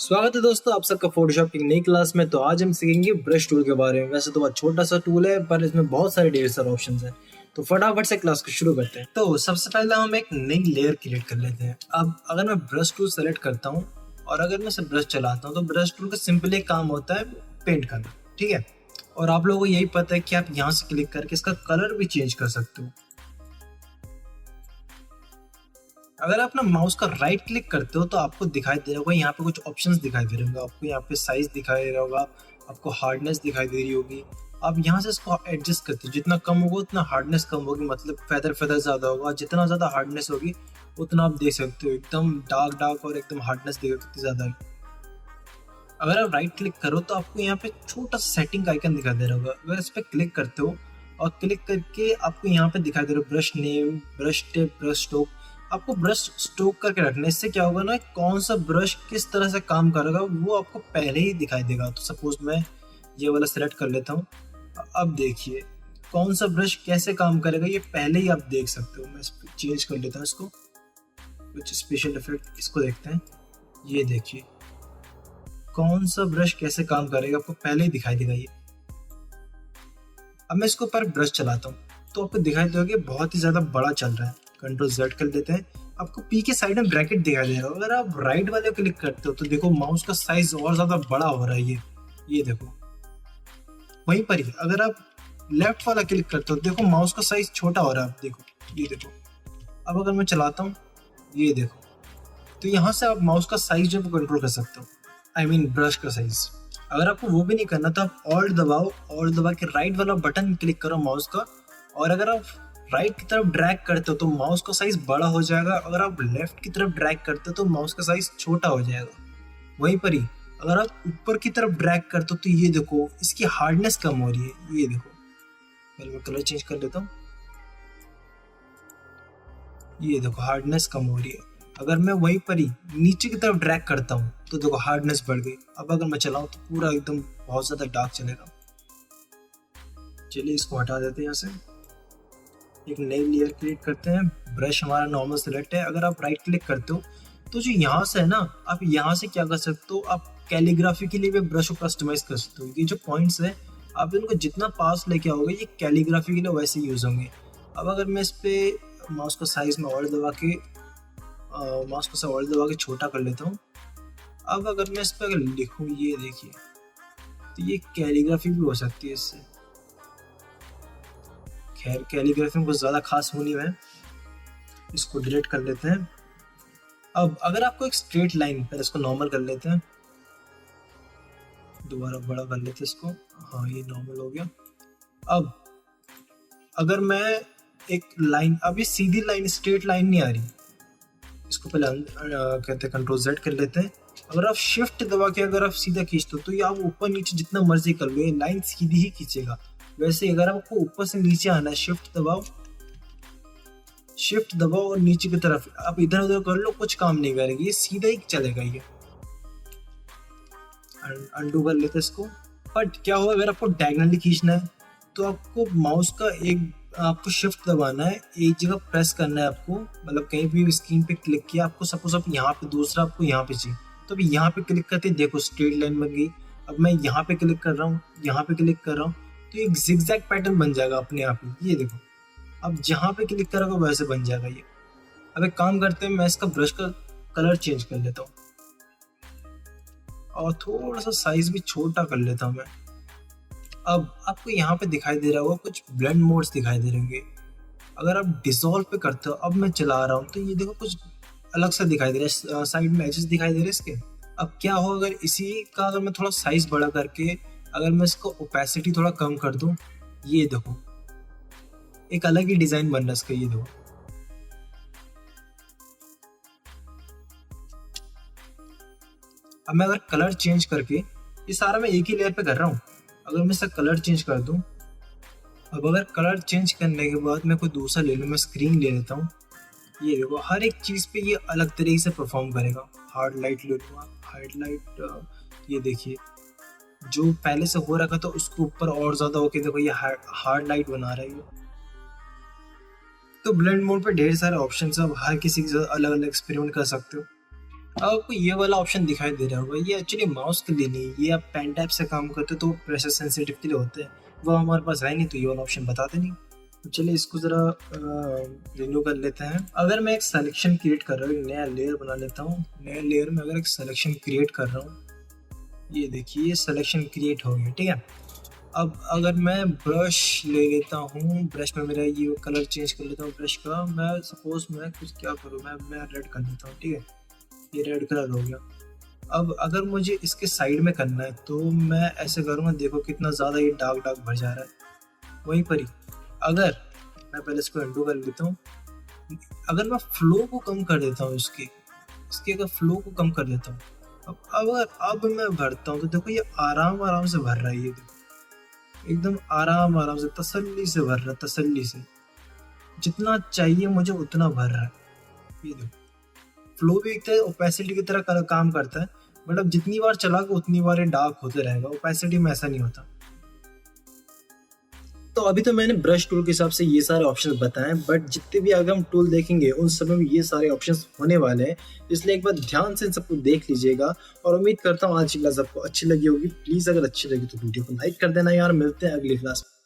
स्वागत है दोस्तों आप सबका फोटोशॉप की नई क्लास में। तो आज हम सीखेंगे ब्रश टूल के बारे में। वैसे तो बहुत छोटा सा टूल है पर इसमें बहुत सारे ढेर सारे ऑप्शंस हैं। तो फटाफट से क्लास को शुरू करते हैं। तो सबसे पहले हम एक नई लेयर क्रिएट कर लेते हैं। अब अगर मैं ब्रश टूल सेलेक्ट करता हूँ और अगर मैं इसे ब्रश चलाता हूँ तो ब्रश टूल का सिंपल एक काम होता है पेंट करना, ठीक है। और आप लोगों को यही पता है कि आप यहाँ से क्लिक करके इसका कलर भी चेंज कर सकते हो। अगर आप अपना माउस का राइट क्लिक करते हो तो आपको दिखाई दे रहा होगा, यहाँ पे कुछ ऑप्शंस दिखाई दे रहे होंगे आपको। यहाँ पे साइज दिखाई दे रहा होगा, आपको हार्डनेस दिखाई दे रही होगी। आप यहाँ से इसको एडजस्ट करते हो, जितना कम होगा उतना हार्डनेस कम होगी, मतलब फेदर ज़्यादा होगा। जितना ज़्यादा हार्डनेस होगी उतना आप देख सकते हो एकदम डार्क और एकदम हार्डनेस देखो कितनी ज़्यादा है। अगर आप राइट क्लिक करो तो आपको यहाँ पे छोटा सा सेटिंग का आइकन दिखाई दे रहा होगा। अगर इस पर क्लिक करते हो और क्लिक करके आपको यहाँ पे दिखाई दे रहा है brush name, brush tip, brush stroke. आपको ब्रश स्ट्रोक करके रखना है। इससे क्या होगा ना, कौन सा ब्रश किस तरह से काम करेगा वो आपको पहले ही दिखाई देगा। तो सपोज मैं ये वाला सेलेक्ट कर लेता हूँ। अब देखिए कौन सा ब्रश कैसे काम करेगा ये पहले ही आप देख सकते हो। मैं चेंज कर लेता हूँ इसको, कुछ स्पेशल इफेक्ट इसको देखते हैं। ये देखिए कौन सा ब्रश कैसे काम करेगा आपको पहले ही दिखाई देगा ये। अब मैं इसको पर ब्रश चलाता हूँ तो आपको दिखाई देगा कि बहुत ही ज्यादा बड़ा चल रहा है। कंट्रोल Z कर लेते हैं। आपको पी के साइड में ब्रैकेट दिखाई दे रहा है। अगर आप राइट वाले क्लिक करते हो तो देखो माउस का साइज और ज्यादा बड़ा हो रहा है ये देखो। वहीं पर ही अगर आप लेफ्ट वाला क्लिक करते हो देखो माउस का साइज छोटा हो रहा है। देखो ये देखो। अब अगर मैं चलाता हूँ ये देखो, तो यहाँ से आप माउस का साइज जो कंट्रोल कर सकते हो, आई मीन ब्रश का साइज। अगर आपको वो भी नहीं करना तो आप ऑल्ट दबाओ, ऑल्ट दबा के राइट वाला बटन क्लिक करो माउस का, और अगर आप राइट की तरफ ड्रैग करते हो तो माउस का साइज बड़ा हो जाएगा। अगर आप लेफ्ट की तरफ ड्रैग करते हो तो माउस का साइज छोटा हो जाएगा। वहीं पर ही अगर आप ऊपर की तरफ ड्रैग करते हो तो ये देखो इसकी हार्डनेस कम हो रही है। ये देखो, पहले मैं कलर चेंज कर लेता हूँ। ये देखो हार्डनेस कम हो रही है। अगर मैं वहीं पर ही नीचे की तरफ ड्रैग करता हूँ तो देखो हार्डनेस बढ़ गई। अब अगर मैं चलाऊँ तो पूरा एकदम बहुत ज्यादा डार्क चलेगा। चलिए इसको हटा देते हैं यहाँ से। एक नई लेयर क्रिएट करते हैं। ब्रश हमारा नॉर्मल सेलेक्ट है। अगर आप राइट क्लिक करते हो तो जो यहाँ से है ना, आप यहाँ से क्या कर सकते हो, आप कैलीग्राफी के लिए भी ब्रश को कस्टमाइज कर सकते हो। ये जो पॉइंट्स है आप इनको जितना पास लेके आओगे ये कैलीग्राफी के लिए वैसे यूज होंगे। अब अगर मैं इस पे माउस का साइज में और दबा के छोटा कर लेता हूँ। अब अगर मैं इस पर अगर लिखूँ ये देखिए तो ये कैलीग्राफी भी हो सकती है इससे। खैर कैलीग्राफी में कुछ ज़्यादा खास होनी है, इसको डिलीट कर लेते हैं। अब अगर आपको एक स्ट्रेट लाइन पर, इसको नॉर्मल कर लेते हैं, दोबारा बड़ा कर लेते हैं इसको। हाँ ये नॉर्मल हो गया। अब अगर मैं एक लाइन, अब ये सीधी लाइन स्ट्रेट लाइन नहीं आ रही, इसको पहले कहते हैं कंट्रोल Z कर लेते हैं। अगर आप शिफ्ट दबा के अगर आप सीधा खींचते हो तो ये आप ऊपर नीचे जितना मर्जी कर लो ये लाइन सीधी ही खींचेगा। वैसे अगर आपको ऊपर से नीचे आना है शिफ्ट दबाओ और नीचे की तरफ आप इधर उधर कर लो, कुछ काम नहीं करेगी, ये सीधा ही चलेगा। ये अनडू कर लेते इसको। बट क्या होगा अगर आपको डायगनली खींचना है तो आपको माउस का आपको शिफ्ट दबाना है, एक जगह प्रेस करना है आपको, मतलब कहीं भी स्क्रीन पे क्लिक किया आपको, सपोज आप यहाँ पे, दूसरा आपको यहाँ पे चाहिए तो अभी यहाँ पे क्लिक करते देखो स्ट्रेट लाइन बन गई। अब मैं यहाँ पे क्लिक कर रहा हूँ, यहाँ पे क्लिक कर रहा हूँ तो एक जिगजैग पैटर्न बन जाएगा अपने आप ही। ये देखो अब जहाँ पे क्लिक करोगे वैसे बन जाएगा ये। अब एक काम करते हैं, मैं इसका ब्रश का कलर चेंज कर लेता हूँ और थोड़ा सा साइज भी छोटा कर लेता हूँ मैं। अब आपको यहाँ पे दिखाई दे रहा होगा कुछ ब्लेंड मोड्स दिखाई दे रहेंगे। अगर आप डिसॉल्व पे करते हो, अब मैं चला रहा हूँ तो ये देखो कुछ अलग सा दिखाई दे रहा है, साइड में एजेस दिखाई दे रहे हैं इसके। अब क्या हो अगर इसी का अगर मैं थोड़ा साइज बड़ा करके अगर मैं इसको ओपेसिटी थोड़ा कम कर दूं, ये देखो एक अलग ही डिजाइन बन रहा है इसका। ये देखो अब मैं अगर कलर चेंज करके, ये सारा मैं एक ही लेयर पे कर रहा हूँ, अगर मैं इसका कलर चेंज कर दूं, अब अगर कलर चेंज करने के बाद मैं कोई दूसरा ले लूँ, मैं स्क्रीन ले लेता हूँ, ये देखो हर एक चीज़ पे ये अलग तरीके से परफॉर्म करेगा। हार्ड लाइट ले लूँगा, हार्ड लाइट, ये देखिए जो पहले से हो रखा था उसको ऊपर और ज्यादा होके देखो ये हार्ड लाइट बना रहा है ये। तो ब्लेंड मोड पे ढेर सारे ऑप्शंस है, अब हर किसी के साथ अलग अलग एक्सपेरिमेंट कर सकते हो। अब आपको ये वाला ऑप्शन दिखाई दे रहा होगा, ये एक्चुअली माउस के लिए नहीं, ये आप पेन टैप से काम करते हो तो प्रेशर सेंसिटिव के लिए होते हैं, वो हमारे पास है नहीं तो ये वाला ऑप्शन बताते नहीं। तो चलिए इसको ज़रा रिन्यू कर लेते हैं। अगर मैं एक सिलेक्शन क्रिएट कर रहा हूँ, एक नया लेयर बना लेता हूँ, नए लेयर में अगर एक सिलेक्शन क्रिएट कर रहा हूँ, ये देखिए ये सिलेक्शन क्रिएट हो गया, ठीक है। अब अगर मैं ब्रश ले लेता हूँ, ब्रश में मेरा ये कलर चेंज कर लेता हूँ ब्रश का, मैं सपोज मैं कुछ क्या करूँ, मैं रेड कर देता हूँ, ठीक है, ये रेड कलर हो गया। अब अगर मुझे इसके साइड में करना है तो मैं ऐसे करूँगा, देखो कितना ज़्यादा ये डार्क डार्क भर जा रहा है। वहीं पर ही अगर मैं पहले इसको अंडू कर लेता हूँ, अगर मैं फ्लो को कम कर देता हूँ, इसके अगर फ्लो को कम कर देता हूँ, अब मैं भरता हूँ तो देखो ये आराम आराम से भर रहा है, ये एकदम आराम आराम से तसल्ली से भर रहा है, तसल्ली से जितना चाहिए मुझे उतना भर रहा है। ये देखो फ्लो भी एक तरह ओपेसिटी की तरह काम करता है, बट अब जितनी बार चलाओगे उतनी बार ये डार्क होते रहेगा, ओपेसिटी में ऐसा नहीं होता। तो अभी तो मैंने ब्रश टूल के हिसाब से ये सारे ऑप्शंस बताए, बट जितने भी आगे हम टूल देखेंगे उन सब में ये सारे ऑप्शंस होने वाले हैं, इसलिए एक बार ध्यान से इन सबको देख लीजिएगा। और उम्मीद करता हूँ आज की क्लास आपको अच्छी लगी होगी। प्लीज़ अगर अच्छी लगी तो वीडियो को लाइक कर देना यार। मिलते हैं अगली क्लास में।